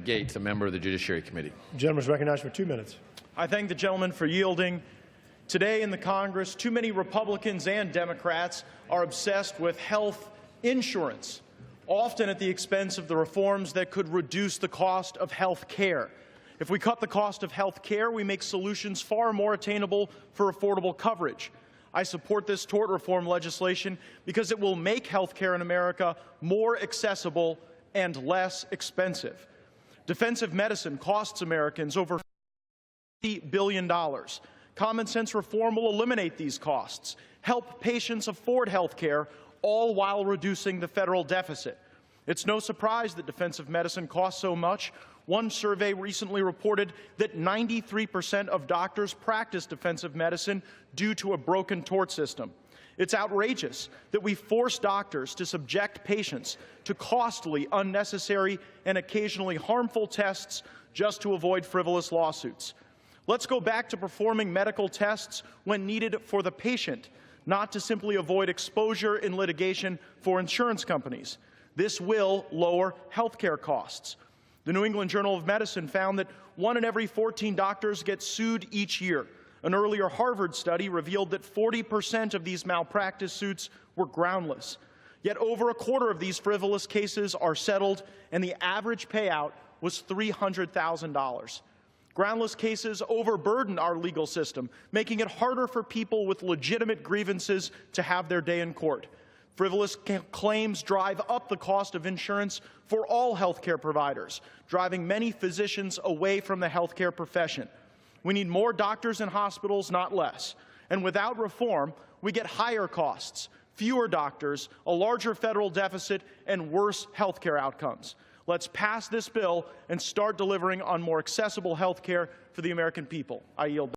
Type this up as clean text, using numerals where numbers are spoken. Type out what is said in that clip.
Gaetz, a member of the Judiciary Committee. The gentleman is recognized for 2 minutes. I thank the gentleman for yielding. Today in the Congress, too many Republicans and Democrats are obsessed with health insurance, often at the expense of the reforms that could reduce the cost of health care. If we cut the cost of health care, we make solutions far more attainable for affordable coverage. I support this tort reform legislation because it will make health care in America more accessible and less expensive. Defensive medicine costs Americans over $50 billion. Common sense reform will eliminate these costs, help patients afford health care, all while reducing the federal deficit. It's no surprise that defensive medicine costs so much. One survey recently reported that 93% of doctors practice defensive medicine due to a broken tort system. It's outrageous that we force doctors to subject patients to costly, unnecessary, and occasionally harmful tests just to avoid frivolous lawsuits. Let's go back to performing medical tests when needed for the patient, not to simply avoid exposure in litigation for insurance companies. This will lower health care costs. The New England Journal of Medicine found that 1 in every 14 doctors get sued each year. An earlier Harvard study revealed that 40% of these malpractice suits were groundless. Yet over a quarter of these frivolous cases are settled, and the average payout was $300,000. Groundless cases overburden our legal system, making it harder for people with legitimate grievances to have their day in court. Frivolous claims drive up the cost of insurance for all healthcare providers, driving many physicians away from the healthcare profession. We need more doctors in hospitals, not less. And without reform, we get higher costs, fewer doctors, a larger federal deficit, and worse healthcare outcomes. Let's pass this bill and start delivering on more accessible health care for the American people. I yield.